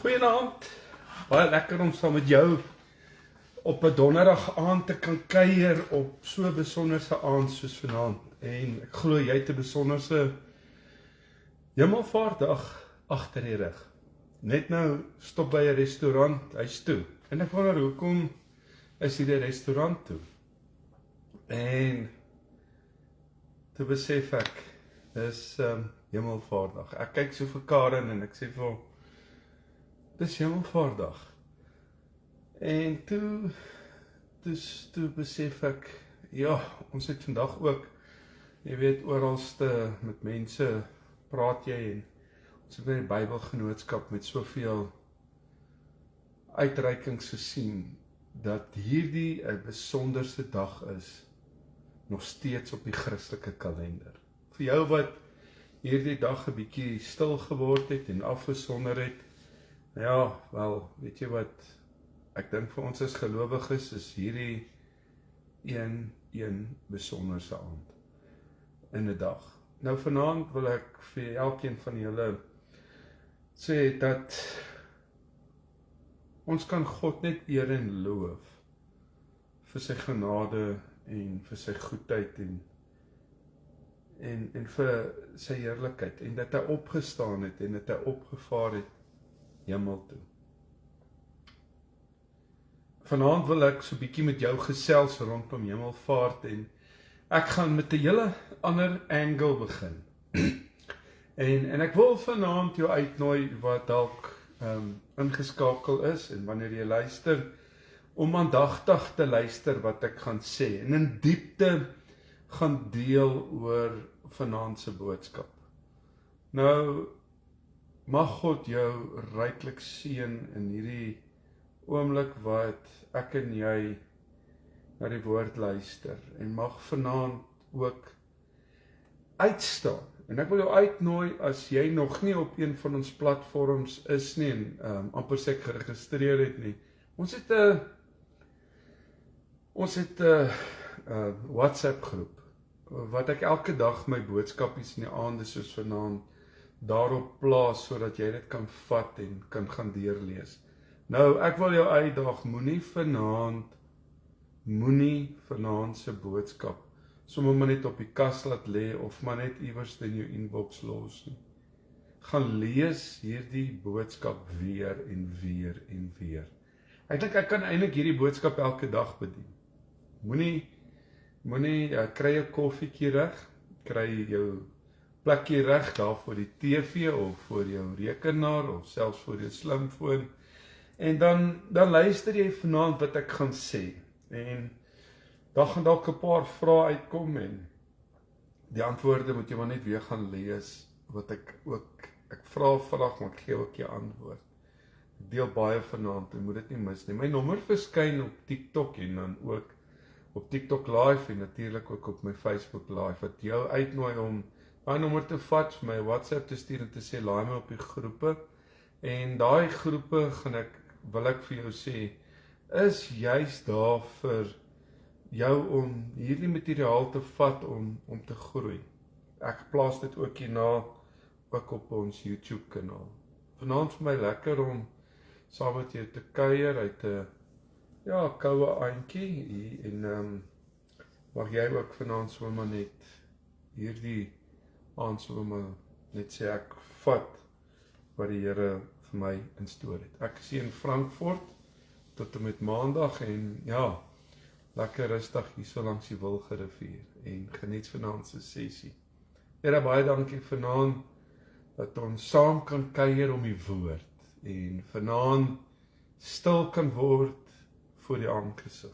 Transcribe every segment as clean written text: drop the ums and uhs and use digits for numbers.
Goeienaand, baie lekker om saam met jou op 'n donderdag aand te kan kuier op so 'n besonderse aand soos vanaand. En ek glo jy het 'n besonderse Hemelvaartdag agter die rug. Net nou stop by 'n restaurant, hy's toe. En ek wonder hoekom is hierdie restaurant toe? En toe besef ek, dis Hemelvaartdag. Ek kyk so vir Karen en ek sê vir hom, dis Hemelvaartdag. En toe besef ek, ja, ons het vandag ook, jy weet, oralste met mense praat jy en ons het by die Bybelgenootskap met soveel uitreikings gesien, dat hierdie 'n besonderse dag is, nog steeds op die Christelike kalender. Vir jou wat hierdie dag 'n bietjie stil geword het en afgesonder het, ja, wel, weet jy wat, ek dink vir ons as gelowiges is hierdie een besonderse aand in 'n dag. Nou vanaand wil ek vir elkeen van julle sê dat ons kan God net eer en loof vir sy genade en vir sy goedheid en vir sy heerlikheid en dat hy opgestaan het en dat hy opgevaar het hemel toe. Vanaand wil ek so 'n bietjie met jou gesels rondom hemelvaart en ek gaan met 'n hele ander angle begin. en ek wil vanaand jou uitnooi wat dalk ingeskakel is en wanneer jy luister, om aandagtig te luister wat ek gaan sê en in diepte gaan deel oor vanaand se boodskap. Nou, mag God jou ryklik seën in hierdie oomblik wat ek en jy na die woord luister en mag vanaand ook uitstaan. En ek wil jou uitnooi as jy nog nie op een van ons platforms is nie en amper sê ek geregistreer het nie. Ons het 'n WhatsApp groep wat ek elke dag my boodskapies in die aande soos vanaand daarop plaas sodat jy dit kan vat en kan gaan deurlees. Nou, ek wil jou uitdaag, moenie vanaand se boodskap sommer maar net op die kas laat lê of maar net iewers in jou inbox los nie. Gaan lees hierdie boodskap weer en weer en weer. Ek dink ek kan eintlik hierdie boodskap elke dag bedien. Moenie kry 'n koffietjie reg, kry jou plekjie reg daar voor die TV of voor jou rekenaar of selfs voor jou slimfoon. En dan luister jy vanaand wat ek gaan sê. En daar gaan dalk 'n paar vrae uitkom en die antwoorde moet jy maar net weer gaan lees wat ek vra vandag, maar ek gee ook jou antwoord. Ek deel baie vanaand en moet dit nie mis nie. My nommer verskyn op TikTok en dan ook op TikTok live en natuurlik ook op my Facebook live wat jou uitnooi om daai nommer te vat, vir my WhatsApp te stuur en te sê laai my op die groepe. En daai groepe wil ek vir jou sê, is juist daar vir jou om hierdie materiaal te vat om te groei. Ek plaas dit ook hierna ook op ons YouTube kanaal. Vanaand vir my lekker om saam met jou te kuier uit 'n koue aandjie en mag jy ook vanaand sommer net hierdie aand sommer net sê ek vat wat die Here vir my instoor het. Ek is hier in Frankfurt tot en met Maandag en ja, lekker rustig hier so langs die Wilgerivier en geniet vanaand se sessie. Here, baie dankie vanaand dat ons saam kan kuier om die woord en vanaand stil kan word voor die aangesig.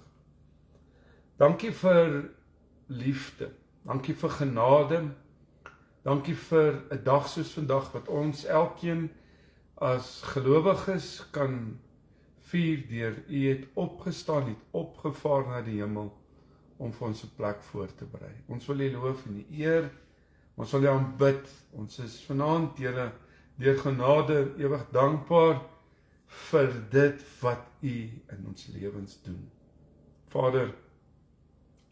Dankie vir liefde, dankie vir genade, dankie vir 'n dag soos vandag wat ons elkeen as gelowiges kan vier deur U het opgestaan, het opgevaar na die hemel om vir ons 'n plek voor te berei. Ons wil U loof en U eer, ons wil U aanbid. Ons is vanaand deur genade ewig dankbaar vir dit wat U in ons lewens doen. Vader,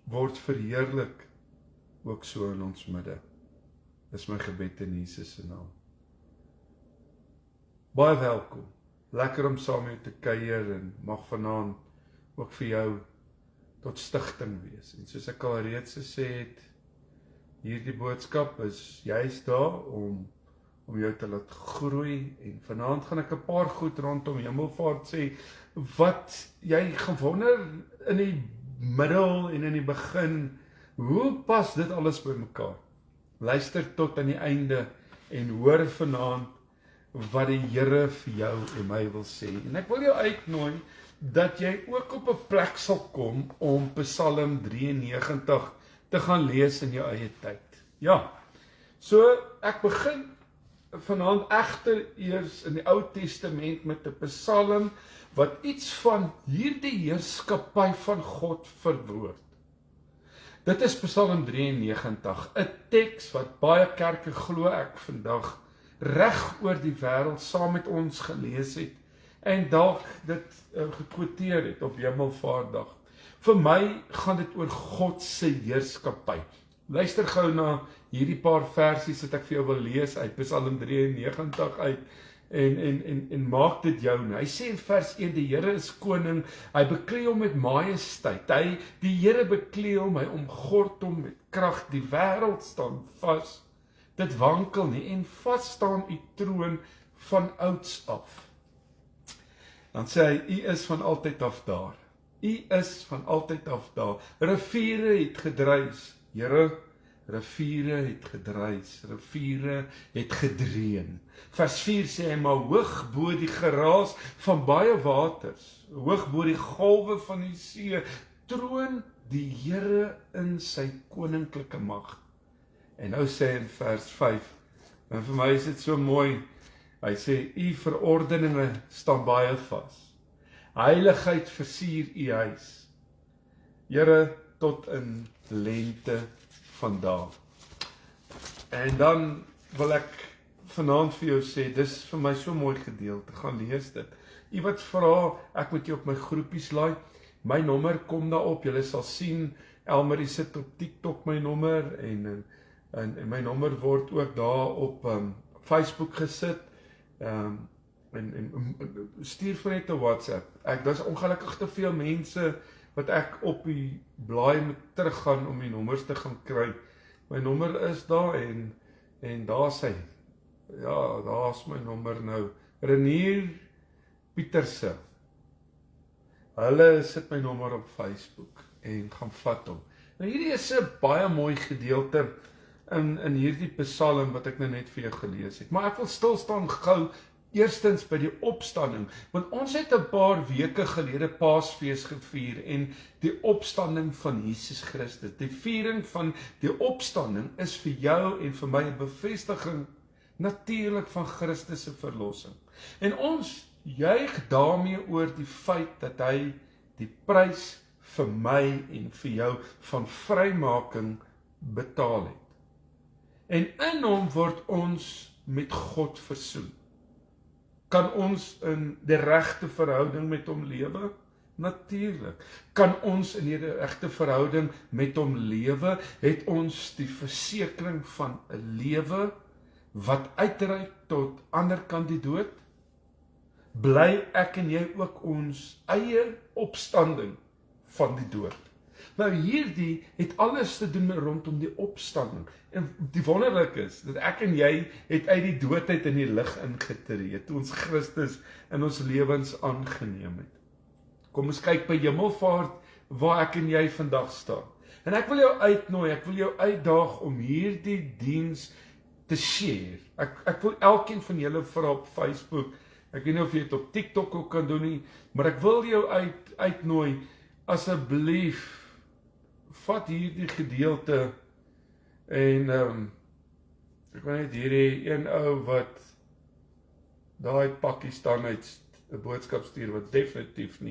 word verheerlik ook so in ons midde. Dis my gebed in Jesus se naam. Baie welkom lekker om saam met jou te kuier en mag vanaand ook vir jou tot stigting wees. En soos ek al reeds gesê het, hierdie boodskap is juist daar om jou te laat groei. En vanaand gaan ek 'n paar goed rondom Hemelvaart sê, wat jy gewonder in die middel en in die begin, hoe pas dit alles by mekaar? Luister tot aan die einde en hoor vanaand wat die Here vir jou en my wil sê. En ek wil jou uitnooi dat jy ook op 'n plek sal kom om Psalm 93 te gaan lees in jou eie tyd. Ja, so ek begin vanaand egter eers in die Ou Testament met 'n Psalm wat iets van hierdie heerskappy van God verwoord. Dit is Psalm 93, 'n teks wat baie kerke glo ek vandag reg oor die wêreld saam met ons gelees het en dalk dit gekwoteer het op Hemelvaartdag. Vir my gaan dit oor God se heerskappy. Luister gou na hierdie paar versies wat ek vir jou wil lees uit Psalm 93 uit en maak dit joune. Hy sê in vers 1, die Here is koning, hy beklee hom met majesteit. Die Here beklee hom, hy omgord hom met krag, die wêreld staan vas. Dit wankel nie en vas staan u troon van ouds af. Dan sê hy, u is van altyd af daar. U is van altyd af daar. Riviere het gedruis. Here, riviere het gedruis. Riviere het gedreun. Vers 4 sê hy, maar hoog bo die geraas van baie waters, hoog bo die golwe van die see, troon die Here in sy koninklike mag. En nou sê hy in vers 5, en vir my is dit so mooi, hy sê, u verordeninge staan baie vas. Heiligheid versier u huis. Here, tot in lente vandag. En dan wil ek vanaand vir jou sê, dis vir my so mooi gedeelte, gaan lees dit. U wat vra, ek moet jou op my groepies laai, my nommer kom daar op, julle sal sien, Elmarie sit op TikTok my nommer, en my nommer word ook daar op Facebook gesit, en stuur vir net 'n WhatsApp. Daar's ongelukkig te veel mense wat ek op die blaai moet teruggaan om die nommers te gaan kry. My nommer is daar en daar's hy. Ja, daar's my nommer nou. Renier Pieterse. Hulle sit my nommer op Facebook en gaan vat hom. Nou hierdie is 'n baie mooi gedeelte in hierdie Psalm wat ek nou net vir jou gelees het. Maar ek wil stil staan gou eerstens by die opstanding, want ons het 'n paar weke gelede Paasfees gevier en die opstanding van Jesus Christus. Die viering van die opstanding is vir jou en vir my 'n bevestiging natuurlik van Christus se verlossing. En ons juig daarmee oor die feit dat hy die prys vir my en vir jou van vrymaking betaal het. En in hom word ons met God versoen. Kan ons in die regte verhouding met hom lewe? Natuurlik. Kan ons in die regte verhouding met hom lewe? Het ons die versekering van 'n lewe wat uitreik tot ander kant die dood? Bly ek en jy ook ons eie opstanding van die dood? Nou hierdie het alles te doen rondom die opstanding. En die wonderlik is, dat ek en jy het uit die doodheid in die lig ingetree, toe ons Christus in ons lewens aangeneem het. Kom ons kyk by Hemelvaart, waar ek en jy vandag staan. En ek wil jou uitnooi, ek wil jou uitdaag om hierdie diens te share. Ek wil elkeen van julle vra op Facebook, ek weet nie of jy dit op TikTok ook kan doen nie, maar ek wil jou uitnooi, asseblief, vat hierdie gedeelte en ek weet net hierdie een ou wat daar uit Pakistan uit 'n boodskap stuur wat definitief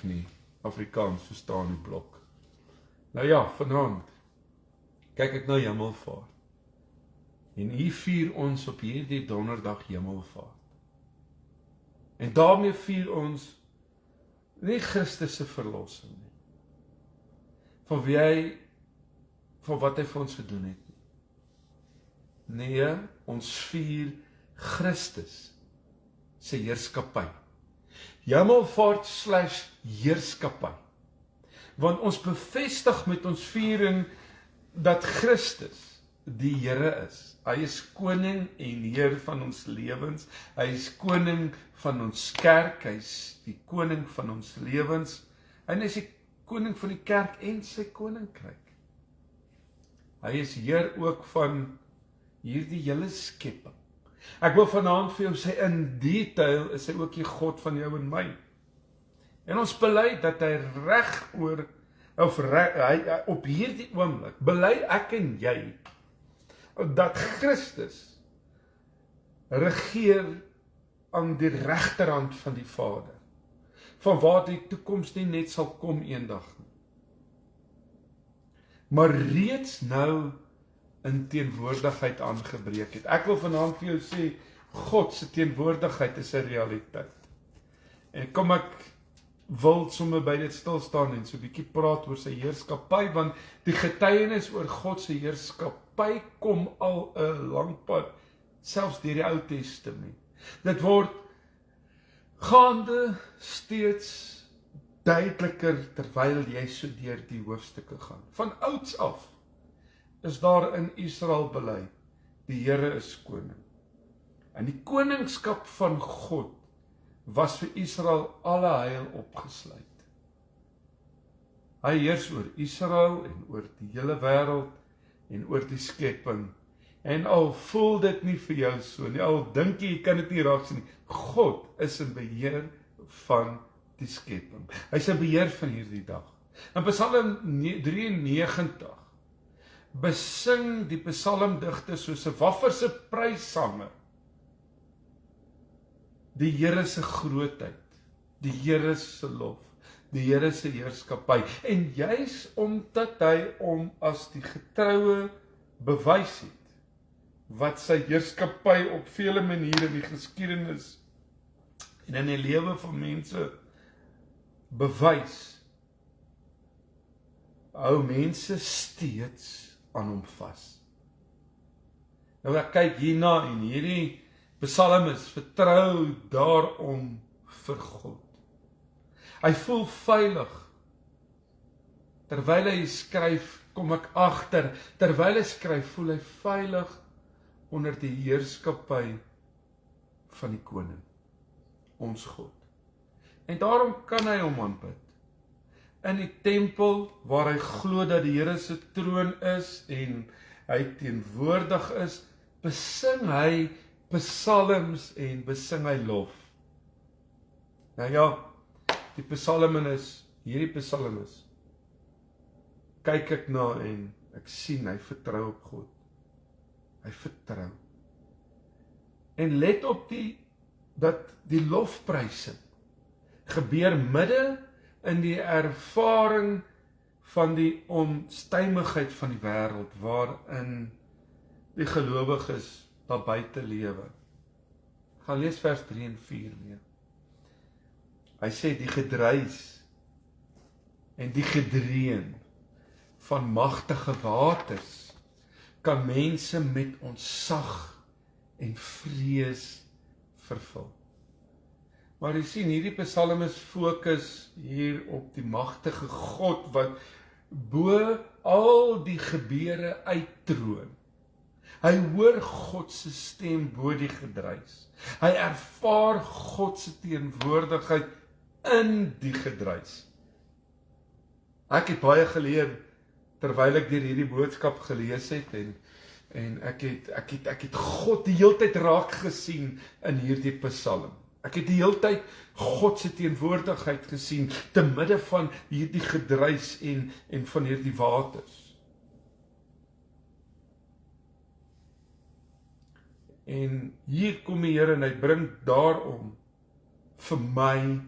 nie Afrikaans verstaan die blok. Nou ja, vanaand kyk ek na Hemelvaart. En hier vier ons op hierdie donderdag Hemelvaart. En daarmee vier ons nie Christus se verlossing nie. Van wat hy vir ons gedoen het nie. Nee, ons vier Christus se heerskappy. Hemelvaart/heerskappy. Want ons bevestig met ons viering dat Christus die Here is. Hy is koning en Heer van ons lewens. Hy is koning van ons kerk. Hy is die koning van ons lewens. En hy is die koning van die kerk en sy koninkryk. Hy is Heer ook van hierdie hele skepping. Ek wil vanaand vir jou sê, in detail is hy ook die God van jou en my. En ons bely dat hy op hierdie oomblik, bely ek en jy, dat Christus regeer aan die regterhand van die Vader, van waar die toekoms nie net sal kom eendag nie. Maar reeds nou in teenwoordigheid aangebreek het. Ek wil vanaand vir jou sê, God se teenwoordigheid is 'n realiteit. En kom ek wil sommer by dit stil staan en so 'n bietjie praat oor sy heerskappy, want die getuienis oor God se heerskappy kom al 'n lang pad, selfs deur die Ou Testament. Dit word gaande steeds duideliker terwyl jy so deur die hoofstukke gaan. Van ouds af is daar in Israel bely, die Here is koning. En die koningskap van God was vir Israel alle heil opgesluit. Hy heers oor Israel en oor die hele wêreld en oor die skepping. En al voel dit nie vir jou so nie, al dink jy kan dit nie raak sien nie, God is in beheer van die skepping. Hy is in beheer van hierdie dag. In Psalm 93 besing die psalmdigter soos 'n wafferse pryssanger die Here se grootheid, die Here se lof, die Here se heerskappy. En juis omdat hy hom as die getroue bewys het, wat sy heerskappy op vele maniere in die geskiedenis en in die lewe van mense bewys, hou mense steeds aan hom vas. Nou ek kyk hierna en hierdie psalmis vertrou daarom vir God. Hy voel veilig. Terwyl hy skryf, kom ek agter, terwyl hy skryf, voel hy veilig onder die heerskappy van die koning, ons God. En daarom kan hy hom aanbid. In die tempel waar hy glo dat die Here se troon is en hy teenwoordig is, besing hy psalms en besing hy lof. Nou ja, die psalmis, hierdie psalmis, kyk ek na en ek sien hy vertrou op God. Hy vertrou. En let op dat die lofprysing gebeur midde in die ervaring van die onstuimigheid van die wêreld waarin die gelowiges daar buite lewe. Gaan lees vers 3 en 4 weer. Hy sê die gedruis en die gedreun van magtige waters kan mense met ontzag en vrees vervul. Maar jy sien, hierdie psalmis fokus hier op die magtige God wat bo al die gebeure uittroon. Hy hoor God se stem bo die gedruis. Hy ervaar God se teenwoordigheid in die gedruis. Ek het baie geleer terwyl ek deur hierdie boodskap gelees het en ek het God die heeltyd raak gesien in hierdie psalm. Ek het die heeltyd God se teenwoordigheid gesien te midde van hierdie gedruis en van hierdie waters. En hier kom die Here en hy bring daarom vir my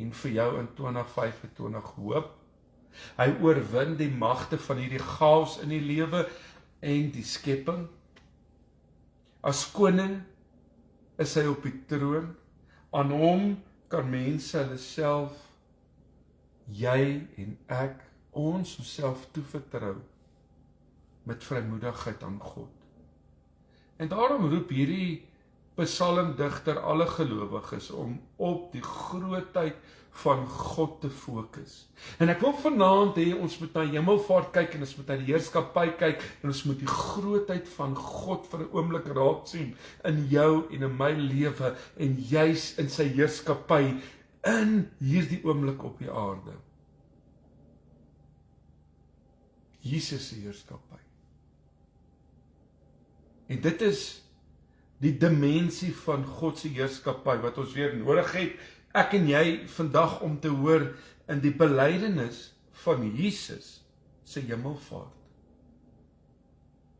en vir jou in 2025 hoop. Hy oorwin die magte van hierdie chaos in die lewe en die skepping. As koning is hy op die troon. Aan hom kan mense hulle self, jy en ek, ons self toevertrou met vrymoedigheid aan God. En daarom roep hierdie psalmdigter alle gelowiges om op die grootheid van God te fokus. En ek wil vanaand hê ons moet na hemelvaart kyk en ons moet na die heerskappy kyk en ons moet die grootheid van God vir 'n oomblik raak sien in jou en in my lewe en juis in sy heerskappy in hierdie oomblik op die aarde. Jesus se heerskappy. En dit is die dimensie van God se heerskappy wat ons weer nodig het, ek en jy vandag om te hoor in die belydenis van Jesus se hemelvaart.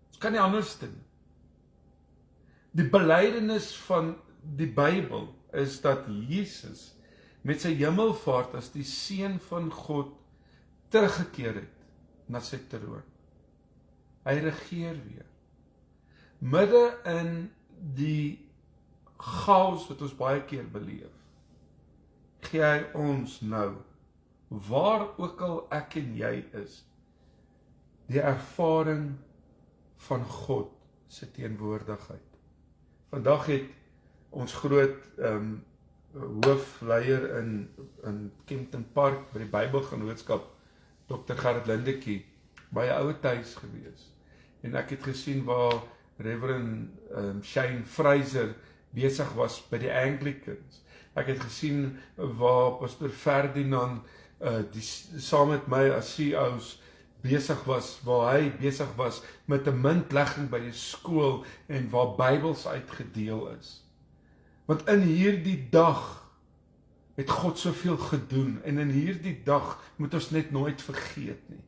Ons kan nie anders doen. Die belydenis van die Bybel is dat Jesus met sy hemelvaart as die seun van God teruggekeer het na sy troon. Hy regeer weer. Midde in die chaos wat ons baie keer beleef, gee hy ons nou, waar ook al ek en jy is, die ervaring van God se teenwoordigheid. Vandag het ons groot hoofleier in Kempton Park by die Bybelgenootskap, Dr. Gerrit Lindekie, by 'n ouer huis gewees. En ek het gesien waar Reverend Shane Fraser besig was by die Anglicans. Ek het gesien waar Pastor Ferdinand saam met my as CEO's besig was, waar hy besig was met 'n muntlegging by 'n skool en waar Bybels uitgedeel is. Want in hierdie dag het God soveel gedoen en in hierdie dag moet ons net nooit vergeet nie.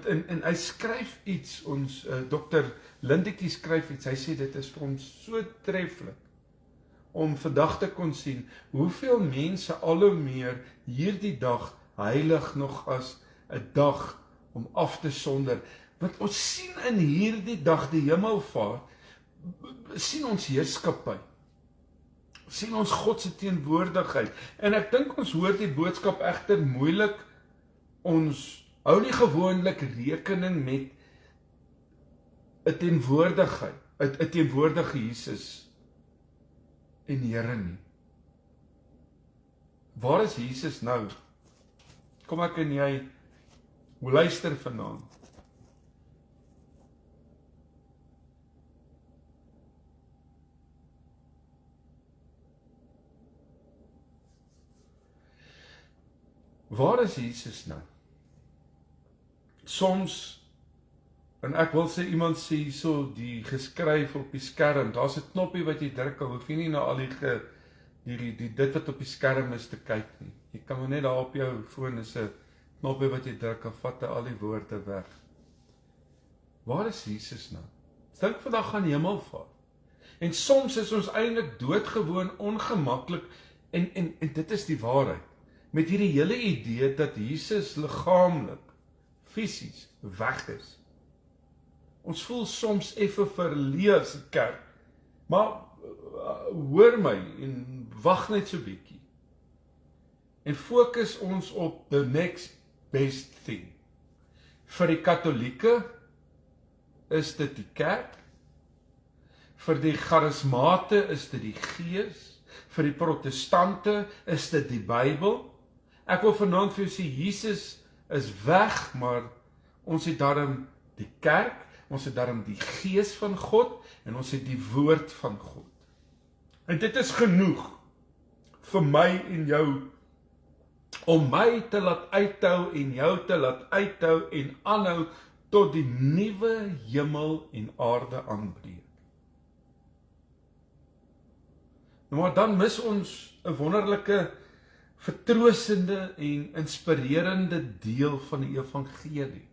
En hy skryf iets, ons Dr. Lindekie skryf iets, hy sê dit is vir ons so treflik om vandag te kon sien hoeveel mense al hoe meer hierdie dag heilig nog as 'n dag om af te sonder. Want ons sien in hierdie dag die hemelvaart, sien ons heerskappy, sien ons God se teenwoordigheid. En ek dink ons hoor die boodskap egter moeilik. Ons hou nie gewoonlik rekening met 'n teenwoordigheid, 'n teenwoordige Jesus en Here nie. Waar is Jesus nou? Kom ek en jy luister vanaand. Waar is Jesus nou? Soms, en ek wil sê iemand sê hierso die geskryf op die skerm, daar's 'n knoppie wat jy druk, al hoef jy nie na al dit wat op die skerm is te kyk nie. Jy kan maar net daar op jou foon is 'n knoppie wat jy druk en vat al die woorde weg. Waar is Jesus nou? Dink vandag aan hemelvaart. En soms is ons eintlik doodgewoon ongemaklik en dit is die waarheid. Met hierdie hele idee dat Jesus liggaamlik, fisies weg is. Ons voel soms effe verleë as 'n kerk. Maar hoor my en wag net so bietjie. En fokus ons op the next best thing. Vir die Katolieke is dit die kerk. Vir die charismate is dit die Gees. Vir die protestante is dit die Bybel. Ek wil vanaand vir jou sê, Jesus is weg, maar ons het daarom die kerk, ons het daarom die Gees van God, en ons het die woord van God. En dit is genoeg vir my en jou, om my te laat uithou en jou te laat uithou en aanhou tot die nuwe hemel en aarde aanbreek. Nou maar dan mis ons 'n wonderlike, vertroostende en inspirerende deel van die evangelie.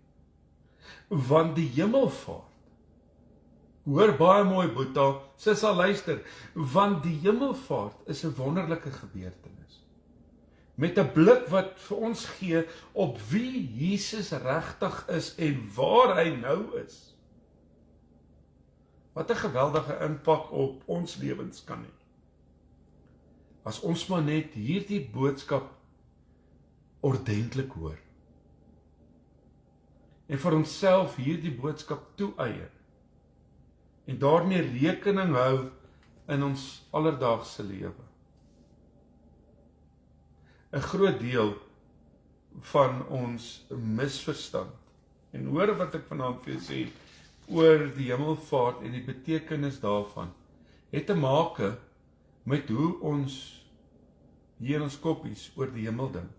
Want die hemelvaart, hoor baie mooi Boeta, sy sal luister, want die hemelvaart is 'n wonderlike gebeurtenis. Met 'n blik wat vir ons gee op wie Jesus regtig is en waar hy nou is. Wat 'n geweldige impak op ons lewens kan hê. As ons maar net hierdie boodskap ordentlik hoor. En vir onsself hierdie boodskap toeëien. En daarmee rekening hou in ons alledaagse lewe. 'n groot deel van ons misverstand. En hoor wat ek vanaand vir jou sê oor die hemelvaart en die betekenis daarvan, het te maak met hoe ons hier in ons koppies oor die hemel dink.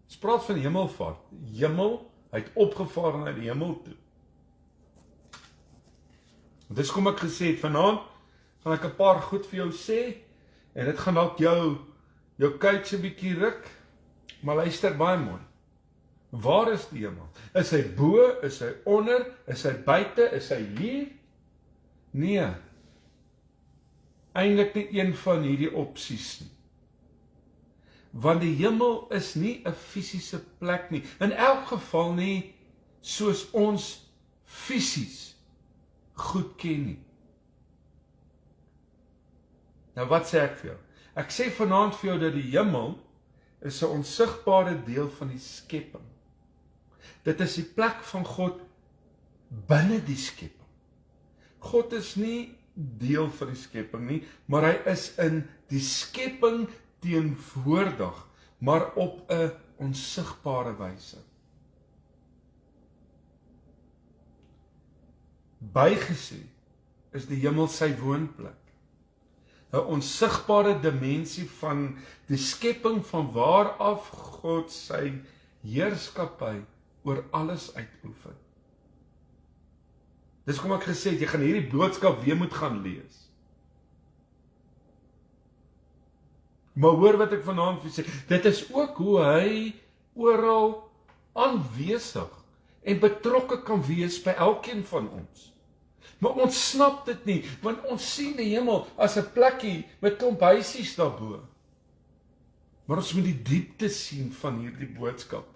Ons praat van hemelvaart. Hemel, hy het opgevaar na die hemel toe. Dis kom ek gesê het, vanaand gaan ek 'n paar goed vir jou sê, en dit gaan dalk jou kuitjie 'n bietjie ruk, maar luister baie mooi. Waar is die hemel? Is hy bo? Is hy onder? Is hy buite? Is hy hier? Nee. Eintlik nie een van hierdie opsies nie. Want die hemel is nie 'n fisiese plek nie. In elk geval nie soos ons fisies goed ken nie. Nou wat sê ek vir jou? Ek sê vanaand vir jou dat die hemel is 'n onsigbare deel van die skepping. Dit is die plek van God binne die skepping. God is nie deel van die skepping nie, maar hy is in die skepping teenwoordig, maar op 'n onsigbare wyse. Bygesê is die hemel sy woonplek. 'n Onsigbare dimensie van die skepping van waar af God sy heerskappy oor alles uitoefen. Dis kom ek gesê het, jy gaan hierdie boodskap weer moet gaan lees. Maar hoor wat ek vanaand vir sê, dit is ook hoe hy oral aanwesig en betrokke kan wees by elkeen van ons. Maar ons snap dit nie, want ons sien die hemel as 'n plekkie met klomp huisies daarbo. Maar ons moet die diepte sien van hierdie boodskap.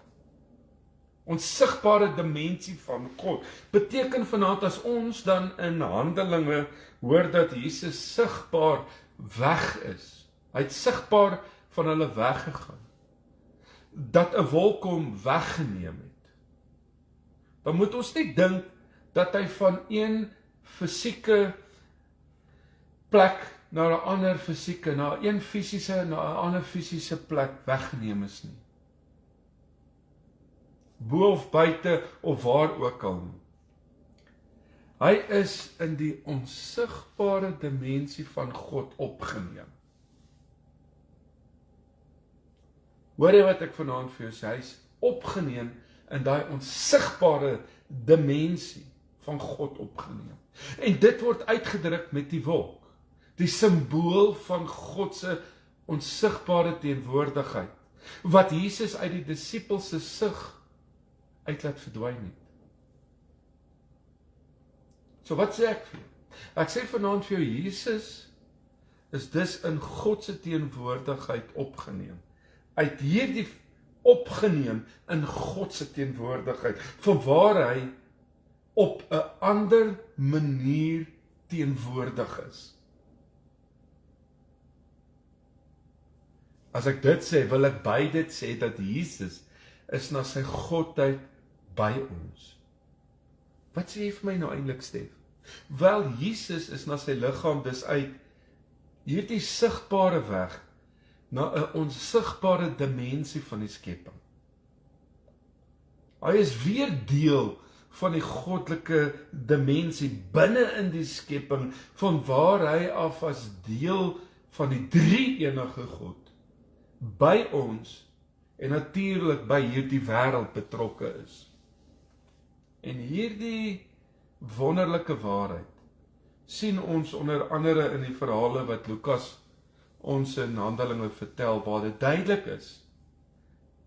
Onsigbare dimensie van God beteken vanaand as ons dan in Handelinge hoor dat Jesus sigbaar weg is. Hy het sigbaar van hulle weggegaan. Dat 'n wolk hom weggeneem het. Dan moet ons nie dink dat hy van een fisieke plek na 'n ander fisieke, na een fisiese na 'n ander fisiese plek weggeneem is nie. Bo of buite of waar ook al. Hy is in die onsigbare dimensie van God opgeneem. Hoor jy wat ek vanaand vir jou sê? Hy is opgeneem in daai onsigbare dimensie van God opgeneem. En dit word uitgedruk met die wolk. Die simbool van God se onsigbare teenwoordigheid. Wat Jesus uit die disippels se sig uit laat verdwyn het. So wat sê ek vir jou? Ek sê vanaand vir jou, Jesus is dus in God se teenwoordigheid opgeneem. Uit hierdie opgeneem in God se teenwoordigheid, vanwaar hy op 'n ander manier teenwoordig is. As ek dit sê, wil ek by dit sê dat Jesus is na sy godheid by ons. Wat sê jy vir my nou eintlik, Stef? Wel, Jesus is na sy liggaam dus uit hierdie sigbare weg na 'n onsigbare dimensie van die skepping. Hy is weer deel van die goddelike dimensie binne in die skepping, van waar hy af as deel van die drie-enige God by ons en natuurlik by hierdie wêreld betrokke is. En hierdie wonderlike waarheid sien ons onder andere in die verhale wat Lukas ons in Handelinge vertel, waar dit duidelik is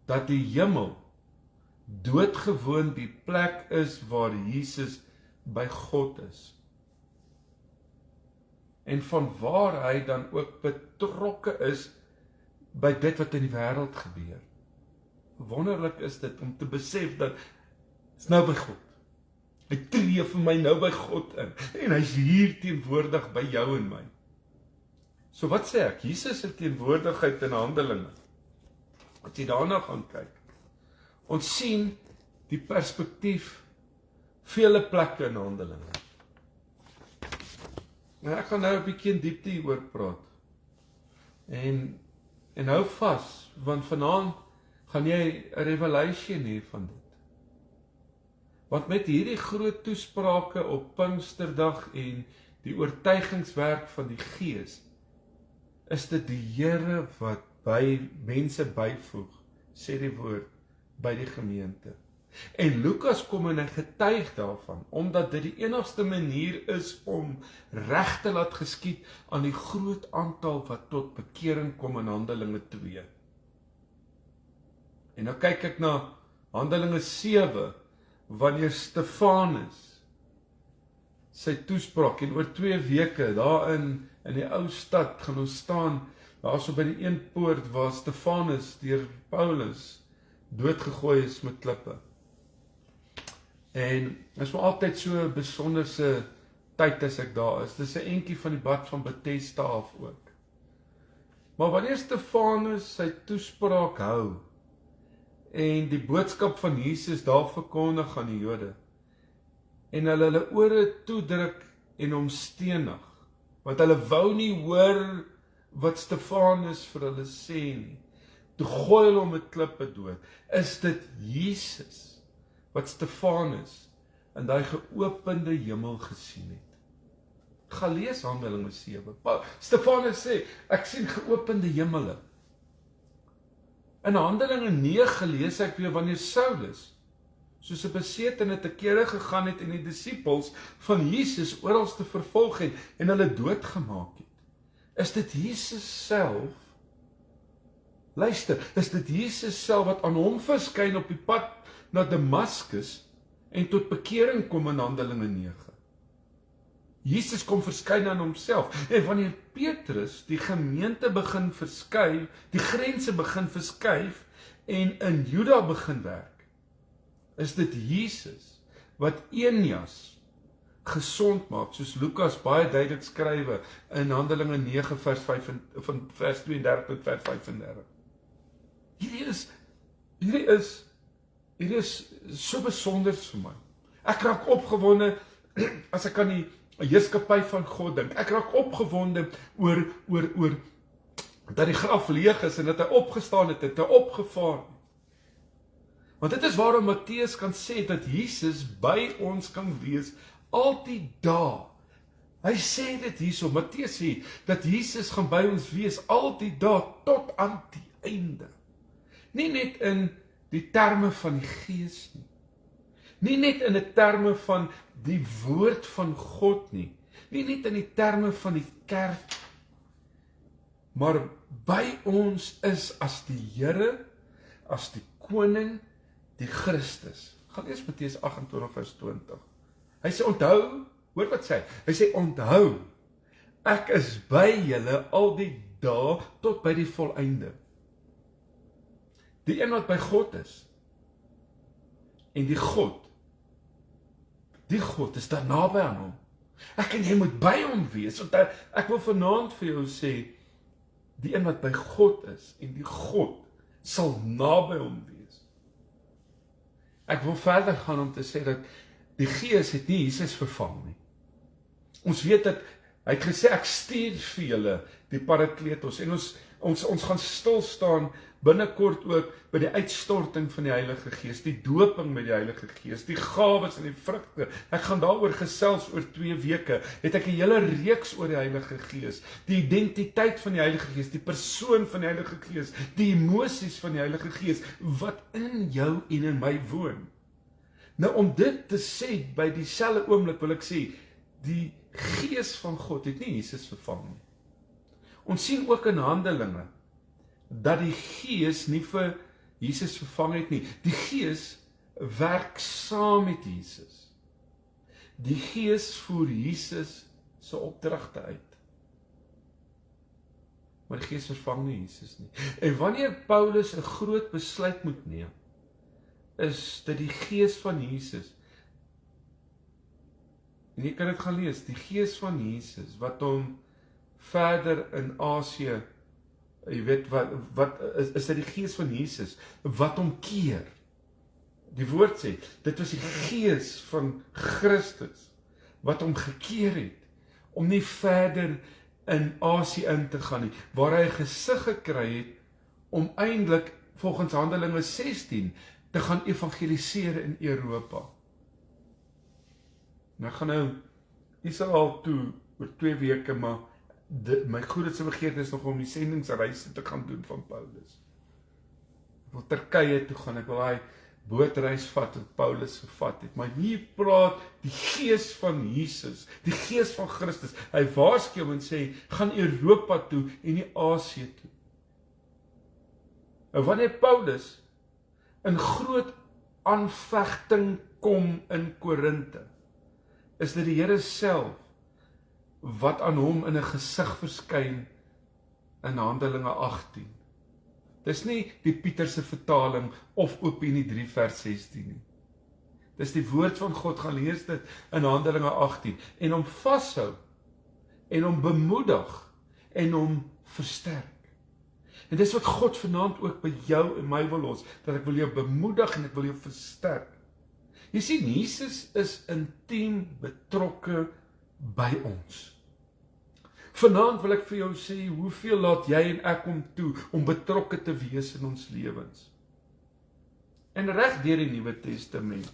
dat die hemel doodgewoon die plek is waar Jesus by God is. En van waar hy dan ook betrokke is by dit wat in die wêreld gebeur. Wonderlik is dit om te besef dat is nou by God. Hy tree vir my nou by God in en hy's hier teenwoordig by jou en my. So wat sê ek? Jesus se teenwoordigheid in Handelinge. As jy daarna gaan kyk, ons sien die perspektief vele plekke in Handelinge. ek gaan nou 'n bietjie in diepte hieroor praat. En hou vas, want vanaand gaan jy 'n revelation hê van dit. Want met hierdie groot toesprake op Pinksterdag en die oortuigingswerk van die Gees, is dit die Here wat by mense byvoeg, sê die woord, by die gemeente. En Lukas kom en hy getuig daarvan, omdat dit die enigste manier is om reg te laat geskied aan die groot aantal wat tot bekering kom in Handelinge 2. En nou kyk ek na Handelinge 7, wanneer Stefanus sy toespraak, en oor 2 weke daar in die ou stad gaan ons staan, daar so by die een poort waar Stefanus deur Paulus doodgegooi is met klippe. En is maar altyd so 'n besonderse tyd as ek daar is. Dis 'n entjie van die bad van Bethesda af ook. Maar wanneer Stefanus sy toespraak hou en die boodskap van Jesus daar verkondig aan die Jode, en hulle ore toedruk en hom stenig, want hulle wou nie hoor wat Stefanus vir hulle sê nie, toe gooi hulle hom met klippe dood, is dit Jesus wat Stefanus in daai geopende hemel gesien het. Gaan lees Handelinge 7. Stefanus sê, ek sien geopende hemele. In Handelinge 9 lees ek weer wanneer Saulus, soos 'n besetene te kere gegaan het en die disippels van Jesus oral te vervolg het en hulle doodgemaak het. Is dit Jesus self? Luister, is dit Jesus self wat aan hom verskyn op die pad na Damaskus en tot bekering kom in Handelinge 9. Jesus kom verskyn aan homself. En wanneer Petrus die gemeente begin verskuif, die grense begin verskuif en in Juda begin werk, is dit Jesus wat Eneas gesond maak, soos Lukas baie duidelik skrywe in Handelinge 9 vers 32 tot vers 35. Hierdie is so besonder vir my. Ek raak opgewonde as ek aan die heerskappy van God dink. Ek raak opgewonde oor dat die graf leeg is en dat hy opgestaan het en hy opgevaar het. Want dit is waarom Matteus kan sê dat Jesus by ons kan wees altyd daar. Hy sê dit hierso, Matteus sê dat Jesus gaan by ons wees altyd daar tot aan die einde. Nie net in die terme van die Gees nie. Nie net in die terme van die woord van God nie. Nie net in die terme van die kerk. Maar by ons is as die Here, as die koning, die Christus. Gaan lees Matteus 28 vers 20. Hy sê onthou, hoor wat sê hy sê onthou, ek is by julle al die dae tot by die volleinde. Die een wat by God is, en die God is daar naby aan hom. Ek en jy moet by hom wees, want ek wil vanaand vir jou sê, die een wat by God is, en die God sal naby hom wees. Ek wil verder gaan om te sê dat die Gees het nie Jesus vervang nie. Ons weet dat hy het gesê ek stuur vir julle die Parakletos en ons gaan stil staan binnekort ook by die uitstorting van die Heilige Gees, die doping met die Heilige Gees, die gawes en die vrugte. Ek gaan daaroor gesels oor 2 weke. Het ek 'n hele reeks oor die Heilige Gees, die identiteit van die Heilige Gees, die persoon van die Heilige Gees, die emosies van die Heilige Gees wat in jou en in my woon. Nou om dit te sê by dieselfde oomblik wil ek sê, die Gees van God het nie Jesus vervang nie. Ons sien ook in Handelinge dat die Gees nie vir Jesus vervang het nie. Die Gees werk saam met Jesus. Die Gees voer Jesus se opdragte uit. Maar die Gees vervang nie Jesus nie. En wanneer Paulus 'n groot besluit moet neem, is dit die Gees van Jesus. En jy kan dit gaan lees, die Gees van Jesus wat hom verder in Asië, jy weet wat is dit die Gees van Jesus wat hom keer. Die woord sê, dit was die Gees van Christus wat hom gekeer het om nie verder in Asië in te gaan nie, waar hy 'n gesig gekry het, om eintlik, volgens Handelinge 16, te gaan evangeliseer in Europa. Nou gaan nou Israel toe, oor 2 weke, maar my grootste begeerte is nog om die sendingsreise te gaan doen van Paulus. Ek wil Turkye toe gaan, ek wil daai bootreis vat wat Paulus gevat het, maar hier praat die gees van Jesus, die gees van Christus, hy waarsku en sê, gaan Europa toe en nie Asië toe. En wanneer Paulus in groot aanvegting kom in Korinthe, is dit die Here self wat aan hom in 'n gesig verskyn in Handelinge 18. Dis nie die Pieterse vertaling of Openie 3 vers 16 nie. Dis die woord van God, gaan lees dit in Handelinge 18 en hom vashou en hom bemoedig en hom versterk. En dis wat God vanaand ook by jou en my wil los, dat ek wil jou bemoedig en ek wil jou versterk. Jy sien, Jesus is intiem betrokke by ons. Vanaand wil ek vir jou sê, hoeveel laat jy en ek hom toe om betrokke te wees in ons lewens? En reg deur die Nuwe Testament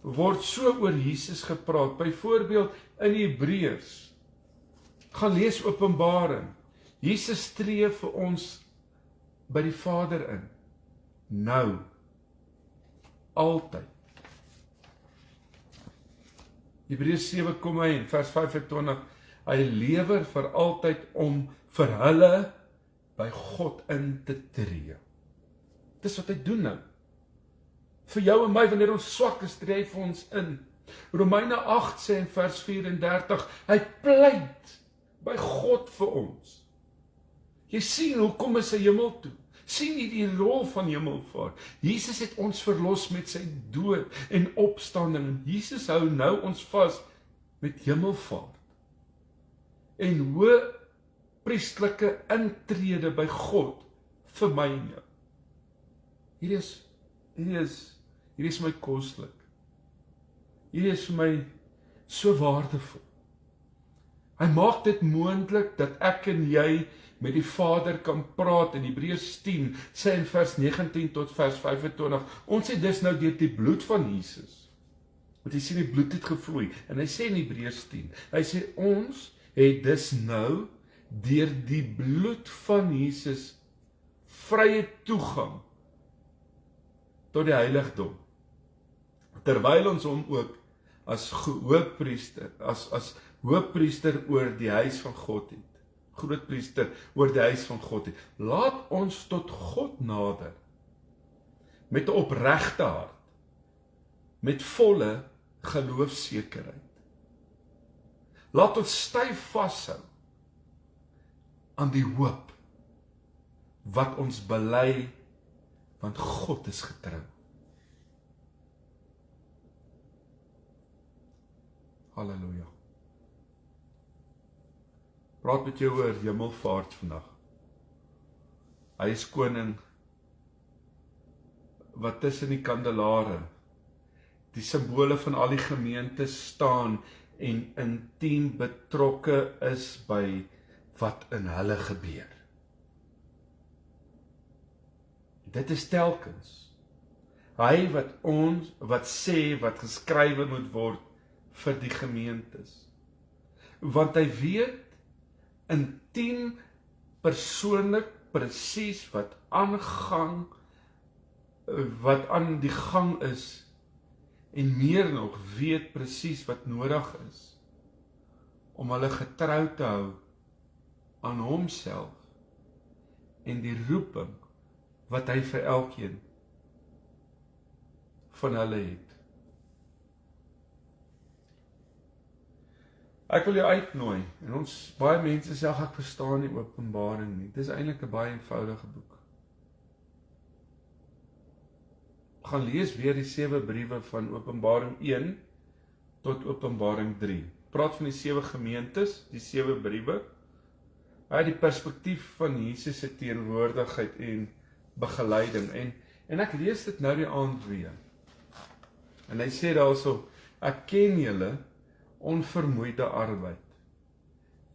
word so oor Jesus gepraat, byvoorbeeld in Hebreërs. Gaan lees Openbaring. Jesus tree vir ons by die Vader in. Nou. Altyd. Hebreërs 7 kom hy in vers 25, hy lewer vir altyd om vir hulle by God in te tree. Dis wat hy doen nou. Vir jou en my, wanneer ons swak is, tree hy vir ons in. Romeine 8 sê in vers 34, hy pleit by God vir ons. Jy sien, hoe kom hy sy hemel toe? Sien jy die rol van hemelvaart? Jesus het ons verlos met sy dood en opstanding. Jesus hou nou ons vas met hemelvaart. En hoe priestelike intrede by God vir my en jou. Hierdie is my koslik. Hierdie is vir my so waardevol. Hy maak dit moontlik dat ek en jy met die Vader kan praat. In Hebreërs 10 sê in vers 19 tot vers 25, ons het dus nou deur die bloed van Jesus, want jy sien die bloed het gevloei, en hy sê in Hebreërs 10, hy sê ons het dus nou deur die bloed van Jesus vrye toegang tot die heiligdom, terwyl ons hom ook as hoofpriester, as hoofpriester oor die huis van God het, grootpriester oor die huis van God het. Laat ons tot God nader, met 'n opregte hart, met volle geloofsekerheid. Laat ons styf vashou aan die hoop wat ons bely, want God is getrou. Halleluja. Praat met jou oor hemelvaart vandag. Hy is koning wat tussen die kandelare, die simbole van al die gemeentes staan en intiem betrokke is by wat in hulle gebeur. Dit is telkens hy wat sê wat geskrywe moet word vir die gemeentes. Want hy weet intiem persoonlik presies wat aangaan, wat aan die gang is, en meer nog weet presies wat nodig is om hulle getrou te hou aan homself en die roeping wat hy vir elkeen van hulle het. Ek wil jou uitnooi, en ons baie mense sê, ek verstaan nie Openbaring nie. Dit is eintlik 'n baie eenvoudige boek. Gaan lees weer die 7 briewe van Openbaring 1 tot Openbaring 3. Praat van die 7 gemeentes, die 7 briewe, uit die perspektief van Jesus se teenwoordigheid en begeleiding. En ek lees dit nou die aand weer. En hy sê daarso, ek ken julle onvermoeide arbeid.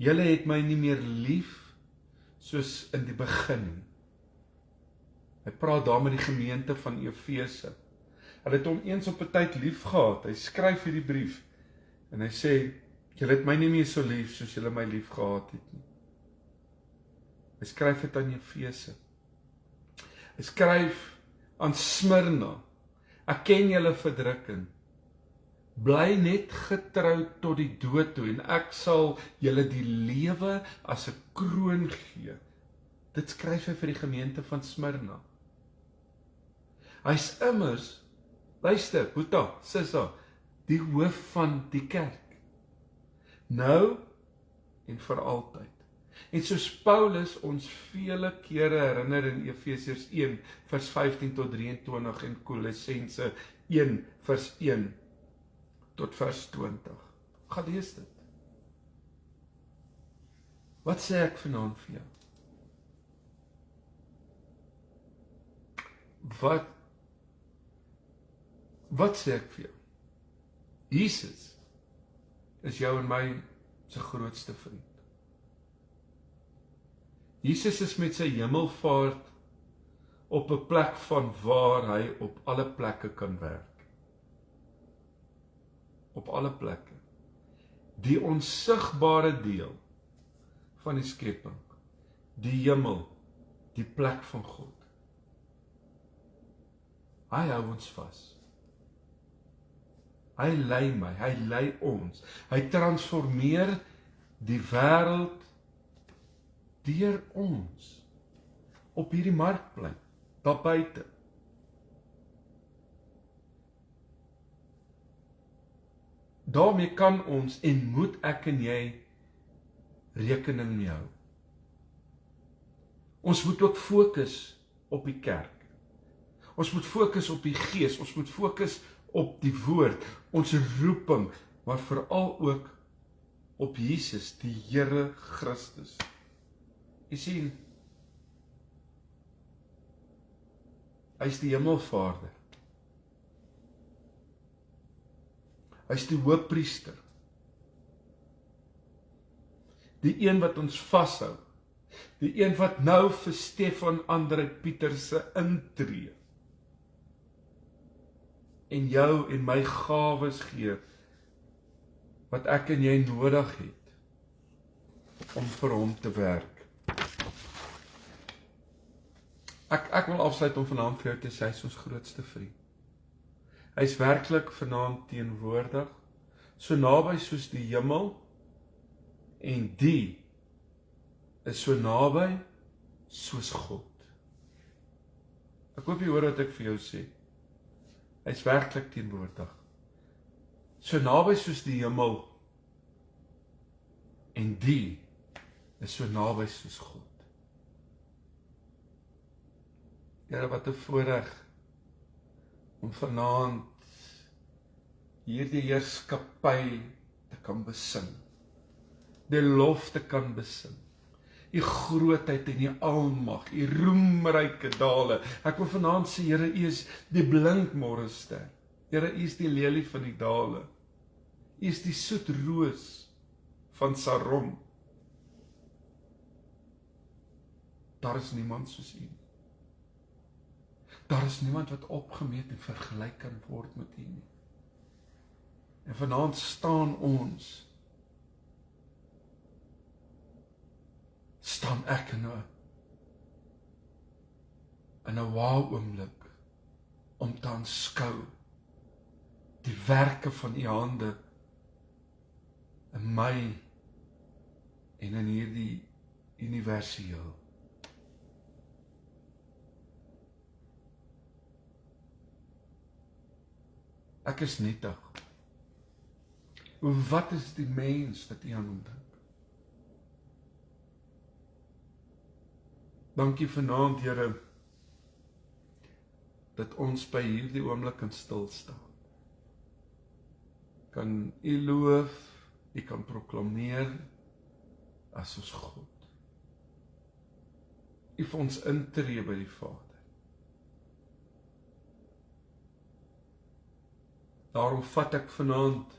julle het my nie meer lief soos in die begin nie. Hy praat daar met die gemeente van Efese. Hulle het hom eens op 'n tyd lief gehad. Hy skryf hierdie brief en hy sê, julle het my nie meer so lief soos julle my lief gehad het nie. Hy skryf dit aan Efese. Hy skryf aan Smyrna. Ek ken julle verdrukking. Bly net getrou tot die dood toe en ek sal julle die lewe as 'n kroon gee. Dit skryf hy vir die gemeente van Smyrna. Hy's immers, luister, Boeta, Sissa, die hoof van die kerk. Nou en vir altyd. En soos Paulus ons vele kere herinner in Efesiërs 1 vers 15 tot 23 en Kolossense 1 vers 1 tot vers 20. Gaan lees dit. Wat sê ek vanaand vir jou? Wat sê ek vir jou? Jesus is jou en my se grootste vriend. Jesus is met sy hemelvaart op 'n plek van waar hy op alle plekke kan werk. Op alle plekke. Die onsigbare deel van die skepping, die hemel, die plek van God. Hy hou ons vas. Hy lei my, hy lei ons. Hy transformeer die wêreld deur ons op hierdie markplein, daar buite. Daarmee kan ons en moet ek en jy rekening mee hou. Ons moet ook fokus op die kerk. Ons moet fokus op die gees, ons moet fokus op die woord, ons roeping, maar veral ook op Jesus, die Here Christus. Jy sien, hy is die hemelvaarder. Hy is die hoëpriester. Die een wat ons vashou. Die een wat nou vir Stefan Andre Pieterse intree. En jou en my gawes gee, wat ek en jy nodig het, om vir hom te werk. Ek wil afsluit om vanaand vir jou te sê, hy is ons grootste vriend. Hy is werklik vanaand teenwoordig, so naby soos die hemel, en die is so naby soos God. Ek hoop jy hoor wat ek vir jou sê. Hy is werklik teenwoordig. So naby soos die hemel, en die is so naby soos God. Here, wat 'n voorreg om vanaand hierdie heerskappy te kan besing. Die lof te kan besing. U grootheid en u almag, u roemryke dale. Ek wil vanaand sê, Here, u is die blink môrester. Here, u is die lelie van die dale. U is die soet roos van Saron. Daar is niemand soos u nie. Daar is niemand wat opgemeet en vergelyk kan word met u nie. En vanaand staan ons, staan ek in 'n wow oomblik om te aanskou die werke van u hande in my en in hierdie universeel. Ek is nietig. Wat is die mens dat u aan hom dink? Dankie vanaand, Here, dat ons by hierdie oomblik kan stil staan. Kan u loof, u kan proklameer as ons God. U vir ons intree by die Vader. Daarom vat ek vanaand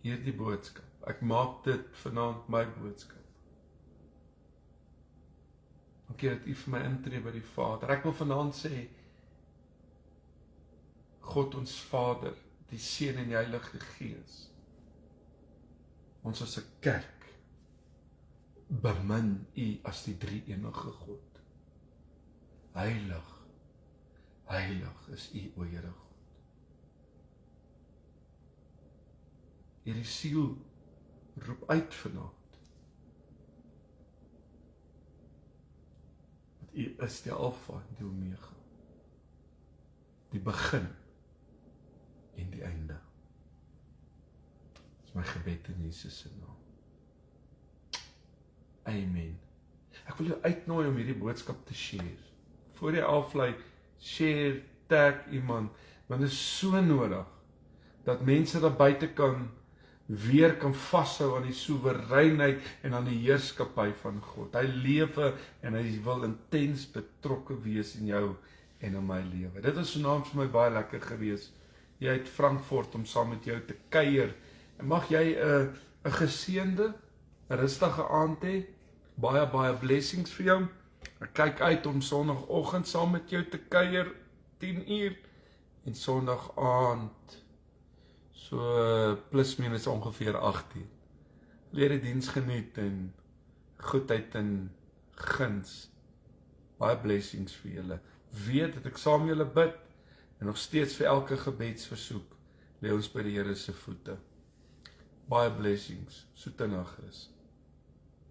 hierdie boodskap. Ek maak dit vanaand my boodskap. Dankie dat U vir my intree by die Vader. Ek wil vanaand sê, God ons Vader, die Seun en die Heilige Gees, ons as 'n kerk, bemin U as die drie-enige God. Heilig, heilig is U, o Here God. Hierdie siel roep uit vanaand. Want U is die Alfa en die Omega. Die begin en die einde. Dis my gebed in Jesus se naam. Amen. Ek wil jou uitnooi om hierdie boodskap te share. Voor jy aflei, share, tag iemand, want dit is so nodig dat mense daar buite weer kan vashou aan die soewereinheid en aan die heerskappy van God. Hy lewe en hy wil intens betrokke wees in jou en in my lewe. Dit is vanaand vir my baie lekker gewees. Jy uit Frankfurt om saam met jou te kuier. En mag jy 'n geseënde, rustige aand hê. Baie blessings vir jou. Ek kyk uit om Sondagoggend saam met jou te kuier 10:00 en Sondag aand so plus minus ongeveer 8:00. Leer die diens geniet en goedheid en guns. Baie blessings vir julle. Weet dat ek saam julle bid en nog steeds vir elke gebedsversoek lê ons by die Here se voete. Baie blessings. Soete nag rus.